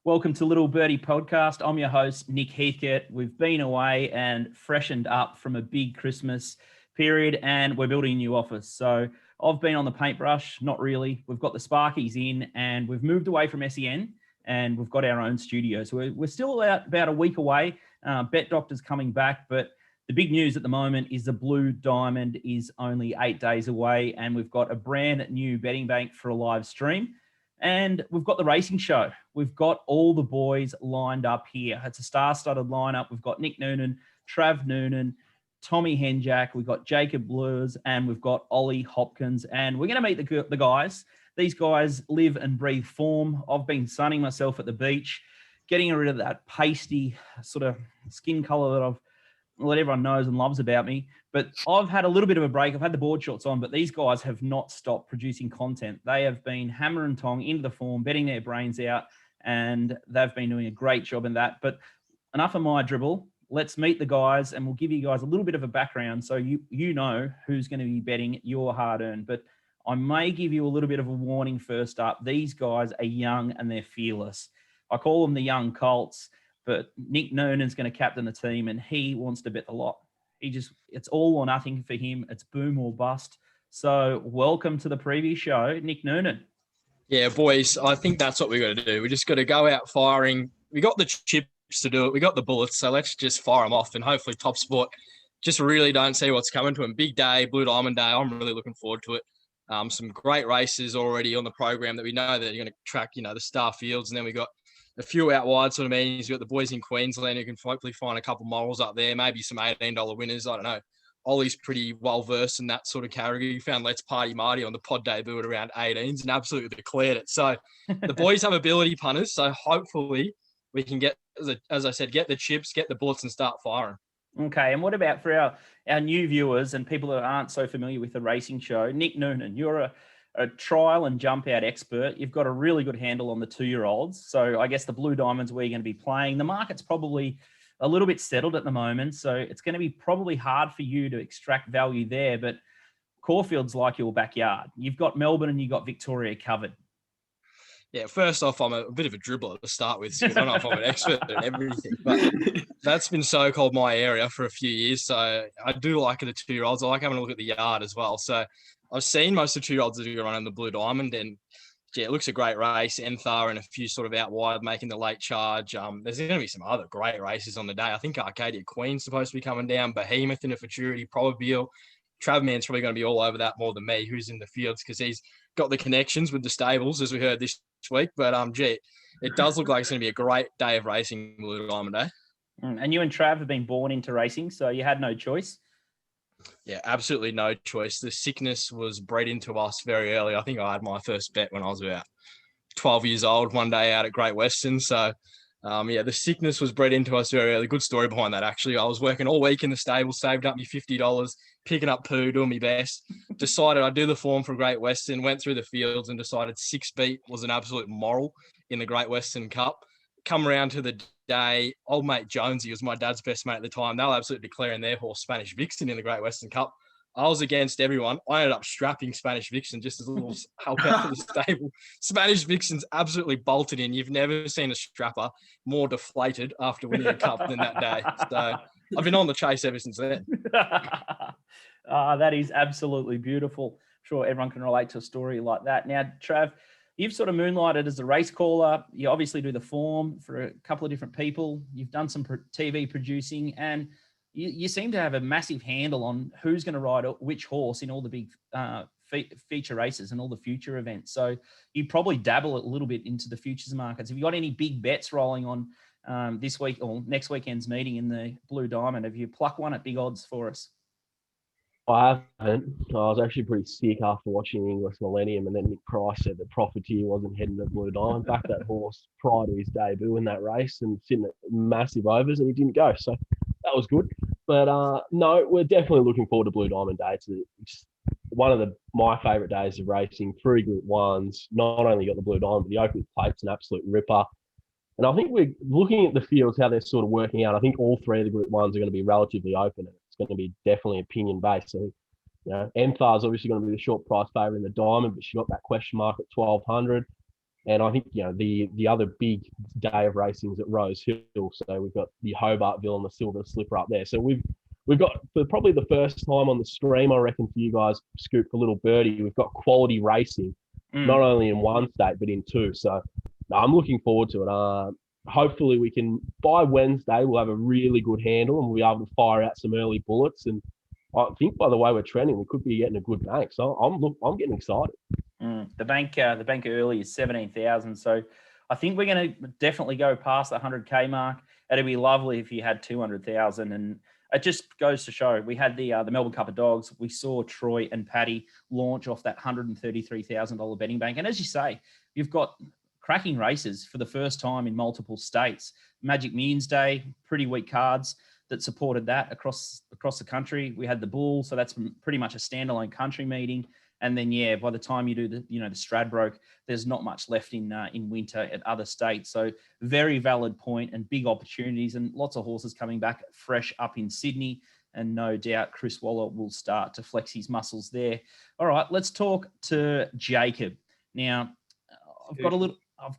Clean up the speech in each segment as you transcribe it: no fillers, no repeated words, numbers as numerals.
Welcome to Little Birdie Podcast. I'm your host, Nick Heathcote. We've been away and freshened up from a big Christmas period, and we're building a new office. So I've been on the paintbrush, not really. We've got the Sparkies in, and we've moved away from SEN, and we've got our own studio. So we're still about a week away. Bet Doctor's coming back, but the big news at the moment is the Blue Diamond is only 8 days away, and we've got a brand new betting bank for a live stream. And we've got the racing show. We've got all the boys lined up here. It's a star-studded lineup. We've got Nick Noonan, Trav Noonan, Tommy Henjak. We've got Jacob Luhrs, and we've got Ollie Hopkins. And we're going to meet the guys. These guys live and breathe form. I've been sunning myself at the beach, getting rid of that pasty sort of skin color that everyone knows and loves about me. But I've had a little bit of a break. I've had the board shorts on, but these guys have not stopped producing content. They have been hammer and tong into the form, betting their brains out, and they've been doing a great job in that. But enough of my dribble. Let's meet the guys, and we'll give you guys a little bit of a background so you know who's going to be betting your hard-earned. But I may give you a little bit of a warning first up. These guys are young and they're fearless. I call them the young Colts. But Nick Noonan's going to captain the team, and he wants to bet the lot. It's all or nothing for him. It's boom or bust. So welcome to the preview show, Nick Noonan. Yeah, boys, I think that's what we got to do. We just got to go out firing. We got the chips to do it. We got the bullets, so let's just fire them off. And hopefully Top Sport just really don't see what's coming to him. Big day, Blue Diamond Day. I'm really looking forward to it. Some great races already on the program that we know that you're going to track, the star fields. And then we got a few out wide sort of meetings. You've got the boys in Queensland who can hopefully find a couple models up there, maybe some $18 winners. I don't know. Ollie's pretty well-versed in that sort of category. He found Let's Party Marty on the pod debut at around 18s and absolutely declared it. So the boys have ability punters. So hopefully we can get, as I said, get the chips, get the bullets and start firing. Okay, and what about for our new viewers and people that aren't so familiar with the racing show? Nick Noonan, you're a trial and jump out expert. You've got a really good handle on the 2-year-olds. So I guess the Blue Diamond's where you're going to be playing. The market's probably a little bit settled at the moment. So it's going to be probably hard for you to extract value there. But Caulfield's like your backyard. You've got Melbourne and you've got Victoria covered. Yeah, first off, I'm a bit of a dribbler to start with. So I don't know if I'm an expert in everything, but that's been so-called my area for a few years. So I do like the 2-year-olds. I like having a look at the yard as well. So I've seen most of the 2-year-olds that are running the Blue Diamond, and yeah, it looks a great race. Enthar and a few sort of out wide making the late charge. There's going to be some other great races on the day. I think Arcadia Queen's supposed to be coming down. Behemoth in a futurity, Probabile. Trav Man's probably going to be all over that more than me, who's in the fields, because he's got the connections with the stables, as we heard this week. But it does look like it's going to be a great day of racing Blue Diamond Day. And you and Trav have been born into racing, so you had no choice. Yeah, absolutely no choice. The sickness was bred into us very early. I think I had my first bet when I was about 12 years old one day out at Great Western. So, the sickness was bred into us very early. Good story behind that, actually. I was working all week in the stable, saved up me $50, picking up poo, doing my best. Decided I'd do the form for Great Western, went through the fields and decided 6 beat was an absolute moral in the Great Western Cup. Come around to the day, old mate Jonesy was my dad's best mate at the time. They were absolutely declaring their horse Spanish Vixen in the Great Western Cup. I was against everyone. I ended up strapping Spanish Vixen just as a little help out for the stable. Spanish Vixen's absolutely bolted in. You've never seen a strapper more deflated after winning a cup than that day. So I've been on the chase ever since then. That is absolutely beautiful. I'm sure everyone can relate to a story like that. Now, Trav, you've sort of moonlighted as a race caller. You obviously do the form for a couple of different people. You've done some TV producing, and you seem to have a massive handle on who's going to ride which horse in all the big feature races and all the future events. So you probably dabble a little bit into the futures markets. Have you got any big bets rolling on this week or next weekend's meeting in the Blue Diamond? Have you plucked one at big odds for us? I haven't. I was actually pretty sick after watching English Millennium, and then Nick Price said that Profiteer wasn't heading to Blue Diamond. Backed that horse prior to his debut in that race and sitting at massive overs, and he didn't go. So that was good. But no, we're definitely looking forward to Blue Diamond Day. It's one of my favourite days of racing. 3 Group 1s. Not only got the Blue Diamond, but the Open Plate's an absolute ripper. And I think we're looking at the fields, how they're sort of working out. I think all 3 of the Group 1s are going to be relatively open. It's going to be definitely opinion-based. So, Enthar's obviously going to be the short price favourite in the Diamond, but she got that question mark at 1,200. And I think, the other big day of racing is at Rose Hill. So we've got the Hobartville and the Silver Slipper up there. So we've got, for probably the first time on the stream, I reckon, for you guys, Scoop, for Little Birdie, we've got quality racing, not only in one state, but in two. So I'm looking forward to it. Hopefully we can, by Wednesday, we'll have a really good handle and we'll be able to fire out some early bullets. And I think by the way we're trending, we could be getting a good bank. So I'm getting excited. The bank early is 17,000. So I think we're going to definitely go past the 100K mark. It'd be lovely if you had 200,000. And it just goes to show, we had the Melbourne Cup of Dogs. We saw Troy and Paddy launch off that $133,000 betting bank. And as you say, you've got cracking races for the first time in multiple states. Magic Millions Day, pretty weak cards that supported that across the country. We had the Bull, so that's pretty much a standalone country meeting. And then, by the time you do the Stradbroke, there's not much left in winter at other states. So very valid point and big opportunities and lots of horses coming back fresh up in Sydney. And no doubt Chris Waller will start to flex his muscles there. All right, let's talk to Jacob. Now, I've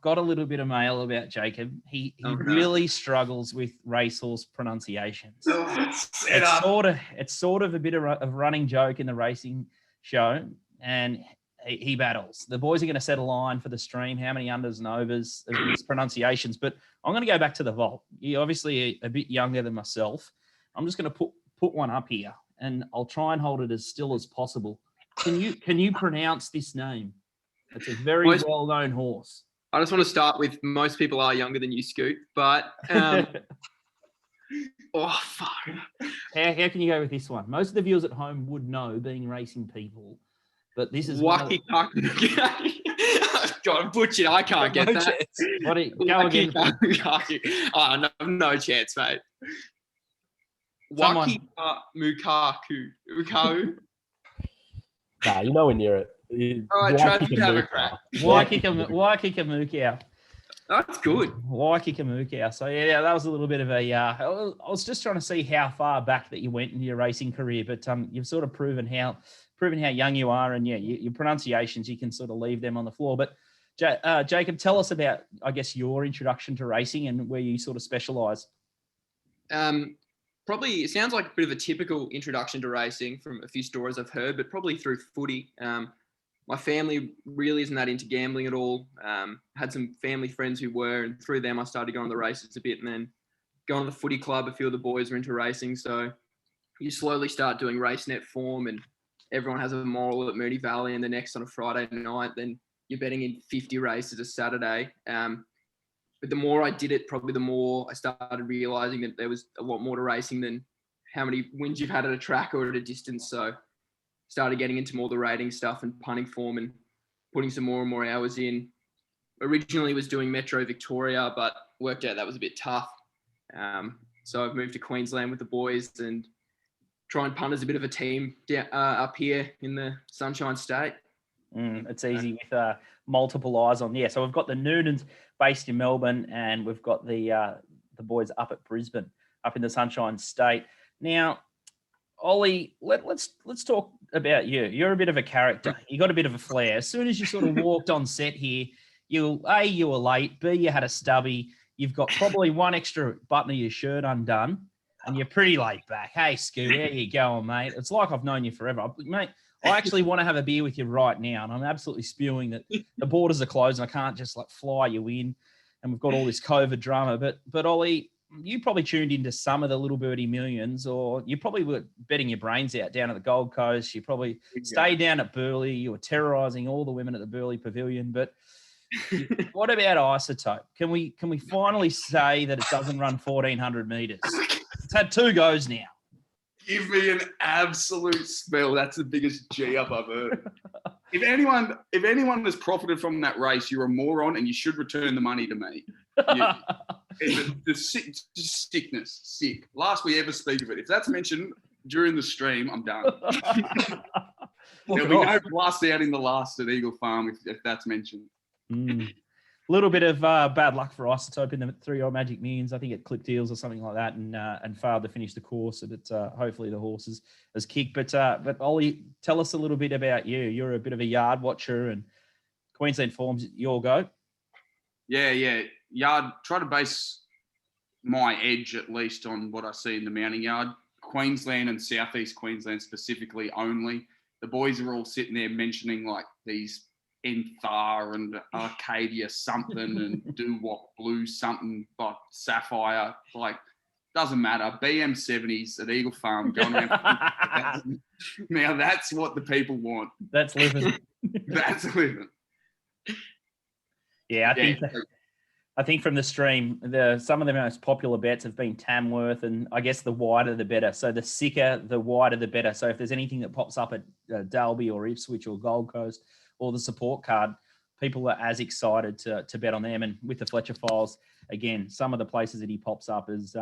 got a little bit of mail about Jacob. He really struggles with racehorse pronunciations. It's sort of a bit of a running joke in the racing show, and he battles. The boys are going to set a line for the stream, how many unders and overs of his pronunciations. But I'm going to go back to the vault. You're obviously a bit younger than myself. I'm just going to put one up here, and I'll try and hold it as still as possible. Can you pronounce this name? It's a very well-known horse. I just want to start with, most people are younger than you, Scoot, but oh fuck! How can you go with this one? Most of the viewers at home would know, being racing people, but this is Wacky. God, butchered. I can't get that. Go again. Oh, no chance, mate. Wacky Mukaku. Nah, you're nowhere near it. All right, Trav, you have a crack. Waikika. That's good. Waikika. So yeah, that was a little bit of a. I was just trying to see how far back that you went in your racing career, but you've sort of proven how young you are, and your pronunciations, you can sort of leave them on the floor. But Jacob, tell us about, I guess, your introduction to racing and where you sort of specialise. Probably it sounds like a bit of a typical introduction to racing from a few stories I've heard, but probably through footy. My family really isn't that into gambling at all. Had some family friends who were, and through them I started going to the races a bit, and then going to the footy club. A few of the boys were into racing, so you slowly start doing race net form, and everyone has a moral at Moonee Valley, and the next on a Friday night, then you're betting in 50 races a Saturday. But the more I did it, probably the more I started realising that there was a lot more to racing than how many wins you've had at a track or at a distance. So started getting into more the rating stuff and punting form and putting some more and more hours in. Originally was doing Metro Victoria, but worked out that was a bit tough. So I've moved to Queensland with the boys and try and punt as a bit of a team up here in the Sunshine State. It's easy with multiple eyes on. Yeah, so we've got the Noonans based in Melbourne, and we've got the boys up at Brisbane, up in the Sunshine State. Now, Ollie, let's talk about you. You're a bit of a character. You got a bit of a flair. As soon as you sort of walked on set here, you were late. B, you had a stubby. You've got probably one extra button of your shirt undone, and you're pretty laid back. Hey, Scoot, how you going, mate? It's like I've known you forever, mate. I actually want to have a beer with you right now, and I'm absolutely spewing that the borders are closed and I can't just fly you in, and we've got all this COVID drama. But Ollie, you probably tuned into some of the Little Birdie Millions, or you probably were betting your brains out down at the Gold Coast. You probably stayed down at Burleigh. You were terrorising all the women at the Burleigh Pavilion. But what about Isotope? Can we finally say that it doesn't run 1,400 metres? It's had 2 goes now. Give me an absolute spell. That's the biggest G up I've heard. If anyone has profited from that race, you're a moron and you should return the money to me. The sickness, sick. Last we ever speak of it. If that's mentioned during the stream, I'm done. There'll be no blast out in the last at Eagle Farm if that's mentioned. A little bit of bad luck for Isotope in the 3-year-old Magic Millions. I think it clipped heels or something like that, and failed to finish the course. But hopefully the horse has kicked. But Ollie, tell us a little bit about you. You're a bit of a yard watcher, and Queensland Form's your go. Yeah. Yard, try to base my edge at least on what I see in the mounting yard. Queensland and Southeast Queensland specifically only. The boys are all sitting there mentioning like these Enthar and Arcadia something and Doo-Wop Blue something, like Sapphire, like doesn't matter. BM70s at Eagle Farm going around. Now that's what the people want. That's living. That's living. Yeah, I think from the stream, some of the most popular bets have been Tamworth, and I guess the wider the better. So the sicker, the wider the better. So if there's anything that pops up at Dalby or Ipswich or Gold Coast or the support card, people are as excited to bet on them. And with the Fletcher Files, again, some of the places that he pops up is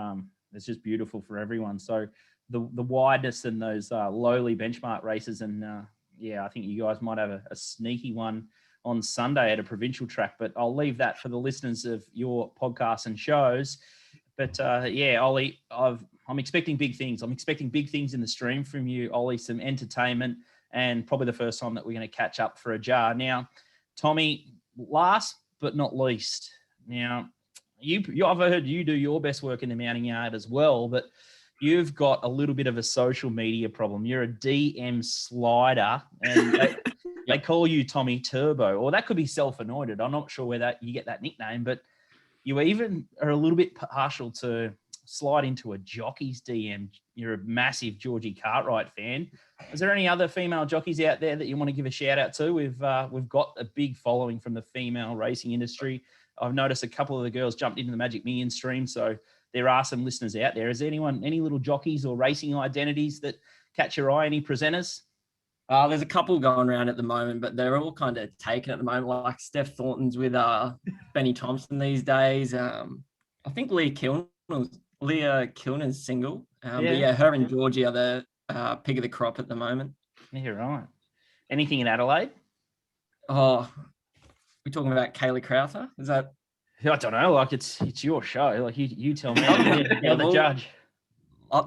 it's just beautiful for everyone. So the wideness in those lowly benchmark races, and I think you guys might have a sneaky one on Sunday at a provincial track, but I'll leave that for the listeners of your podcasts and shows. But Ollie, I'm expecting big things. I'm expecting big things in the stream from you, Ollie, some entertainment, and probably the first time that we're going to catch up for a jar. Now, Tommy, last but not least, now, I've heard you do your best work in the mounting yard as well, but you've got a little bit of a social media problem. You're a DM slider, and they call you Tommy Turbo, or that could be self-anointed. I'm not sure where that you get that nickname, but you even are a little bit partial to slide into a jockey's DM. You're a massive Georgie Cartwright fan. Is there any other female jockeys out there that you want to give a shout out to? We've got a big following from the female racing industry. I've noticed a couple of the girls jumped into the Magic Million stream, so there are some listeners out there. Is there any little jockeys or racing identities that catch your eye? Any presenters? There's a couple going around at the moment, but they're all kind of taken at the moment. Like Steph Thornton's with Benny Thompson these days. I think Leah Kilner's single. But her and Georgie are the pick of the crop at the moment. Yeah, right. Anything in Adelaide? Oh, we're talking about Kaylee Crowther. Is that? I don't know. Like it's your show. Like you tell me. You're the judge.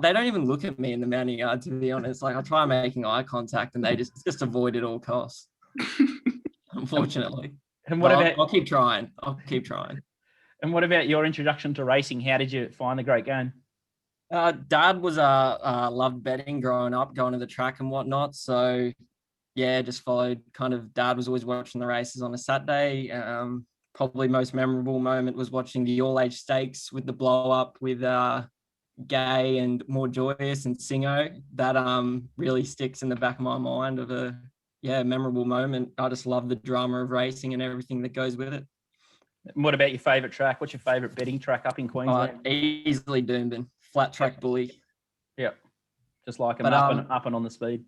They don't even look at me in the mounting yard, to be honest. Like I try making eye contact, and they just avoid at all costs. Unfortunately. And what about? I'll keep trying. And what about your introduction to racing? How did you find the great game? Dad was loved betting growing up, going to the track and whatnot. So yeah, just followed. Kind of, Dad was always watching the races on a Saturday. Probably most memorable moment was watching the all-age stakes with the blow-up with Gay and More Joyous and Singo. That really sticks in the back of my mind of a memorable moment. I just love the drama of racing and everything that goes with it. And what about your favourite track? What's your favourite betting track up in Queensland? Easily Doomben, flat track bully. Yep, just like up and on the speed.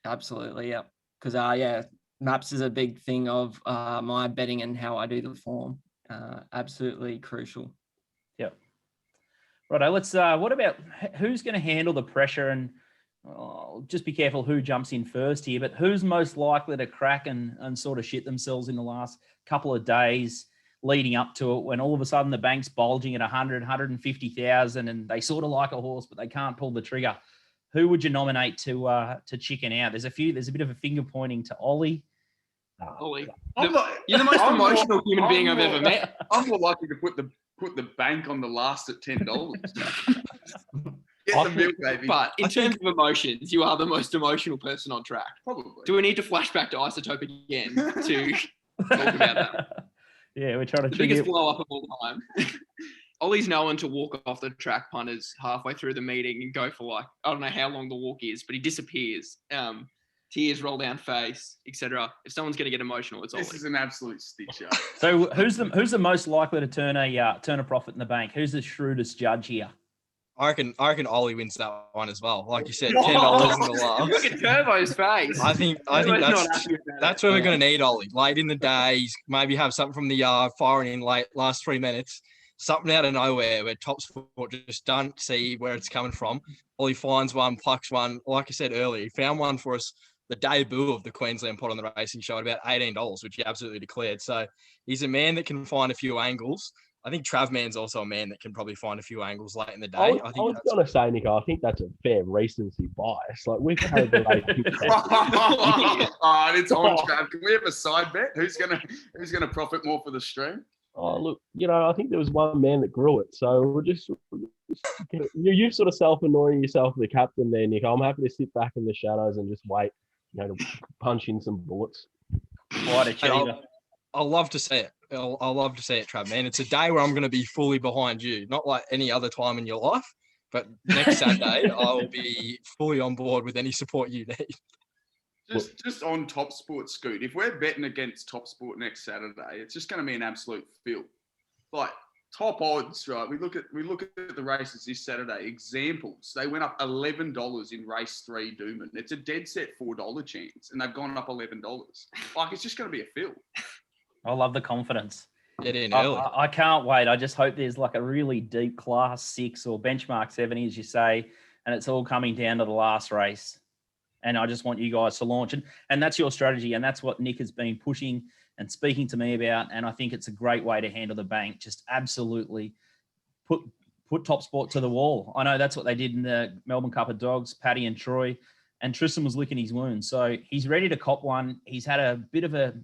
Absolutely, yeah. Because maps is a big thing of my betting and how I do the form. Absolutely crucial. Yep. Righto, let's. What about who's going to handle the pressure? And just be careful who jumps in first here. But who's most likely to crack and sort of shit themselves in the last couple of days leading up to it, when all of a sudden the bank's bulging at 100, 150,000, and they sort of like a horse, but they can't pull the trigger? Who would you nominate to chicken out? There's a bit of a finger pointing to Ollie. Ollie, you're the most emotional human being I've ever met. I'm more likely to put the bank on the last at $10. Get the milk, baby. But in terms of emotions, you are the most emotional person on track. Probably. Do we need to flash back to Isotope again to talk about that? Yeah, we're trying to the biggest blow up of all time. Ollie's known to walk off the track punters halfway through the meeting and go for like, I don't know how long the walk is, but he disappears. Tears roll down face, etc. If someone's going to get emotional, it's Ollie. This is an absolute stitch up. So who's the most likely to turn a profit in the bank? Who's the shrewdest judge here? I reckon Ollie wins that one as well. Like you said, $10 in the last. Look at Turbo's face. I think that's where we're going to need Ollie. Late in the day, maybe have something from the yard, firing in last 3 minutes, something out of nowhere where Top Sport just don't see where it's coming from. Ollie finds one, plucks one. Like I said earlier, he found one for us, the debut of the Queensland pot on the racing show at about $18, which he absolutely declared. So he's a man that can find a few angles. I think Trav Man's also a man that can probably find a few angles late in the day. I was going to say, Nico, I think that's a fair recency bias. Like, we've had the it's on, Trav. Can we have a side bet? Who's gonna profit more for the stream? Oh, look, I think there was one man that grew it. So you sort of self-annoying yourself with the captain there, Nick. I'm happy to sit back in the shadows and just wait, to punch in some bullets. Quite achiever. I'll love to see it. I'll love to see it, Trav, man. It's a day where I'm going to be fully behind you, not like any other time in your life. But next Saturday, I will be fully on board with any support you need. Just on Top Sport, Scoot, if we're betting against Top Sport next Saturday, it's just going to be an absolute filth. Like, top odds, right? We look at the races this Saturday. Examples, they went up $11 in race 3 Dooman. It's a dead set $4 chance, and they've gone up $11. Like, it's just going to be a fill. I love the confidence. Get in early. I can't wait. I just hope there's like a really deep class 6 or benchmark 70, as you say, and it's all coming down to the last race. And I just want you guys to launch. And that's your strategy. And that's what Nick has been pushing and speaking to me about. And I think it's a great way to handle the bank. Just absolutely put Top Sport to the wall. I know that's what they did in the Melbourne Cup of Dogs, Paddy and Troy. And Tristan was licking his wounds. So he's ready to cop one. He's had a bit of the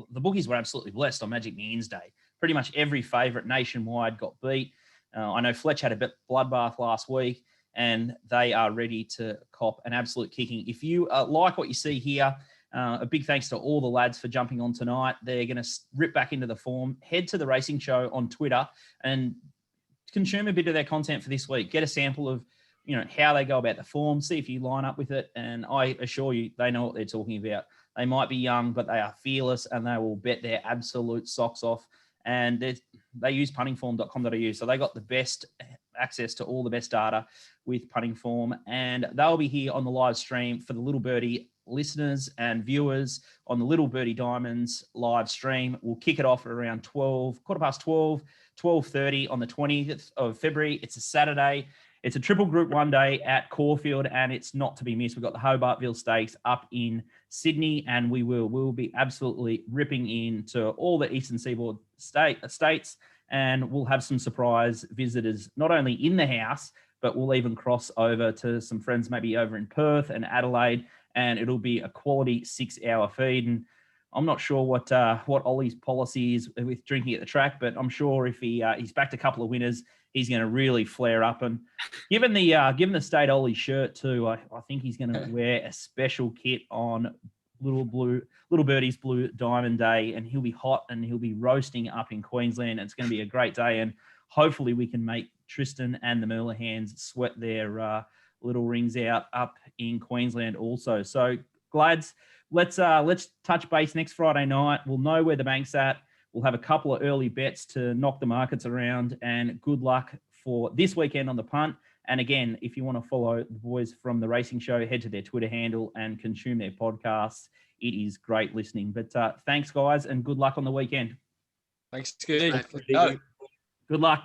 bookies were absolutely blessed on Magic Means Day. Pretty much every favourite nationwide got beat. I know Fletch had a bit bloodbath last week, and they are ready to cop an absolute kicking. If you like what you see here, a big thanks to all the lads for jumping on tonight. They're going to rip back into the form. Head to the Racing Show on Twitter and consume a bit of their content for this week. Get a sample of how they go about the form, see if you line up with it. And I assure you, they know what they're talking about. They might be young, but they are fearless and they will bet their absolute socks off. And they use puntingform.com.au. So they got the best access to all the best data with Punting Form. And they'll be here on the live stream for the Little Birdie listeners and viewers on the Little Birdie Diamonds live stream. We'll kick it off at around 12:30 on the 20th of February. It's a Saturday. It's a triple group 1 day at Caulfield, and it's not to be missed. We've got the Hobartville Stakes up in Sydney, and we'll be absolutely ripping into all the Eastern Seaboard states, and we'll have some surprise visitors, not only in the house, but we'll even cross over to some friends maybe over in Perth and Adelaide, and it'll be a quality 6-hour feed. And I'm not sure what Ollie's policy is with drinking at the track, but I'm sure if he's backed a couple of winners, he's going to really flare up. And given the State Ollie shirt too, I think he's going to wear a special kit on Little Birdie's Blue Diamond Day, and he'll be hot and he'll be roasting up in Queensland. It's going to be a great day, and hopefully we can make Tristan and the Merlehans sweat their little rings out up in Queensland also. So Glads, let's touch base next Friday night. We'll know where the bank's at. We'll have a couple of early bets to knock the markets around, and good luck for this weekend on the punt. And again, if you want to follow the boys from the Racing Show, head to their Twitter handle and consume their podcasts. It is great listening. But thanks, guys, and good luck on the weekend. Thanks, Goody. Good luck.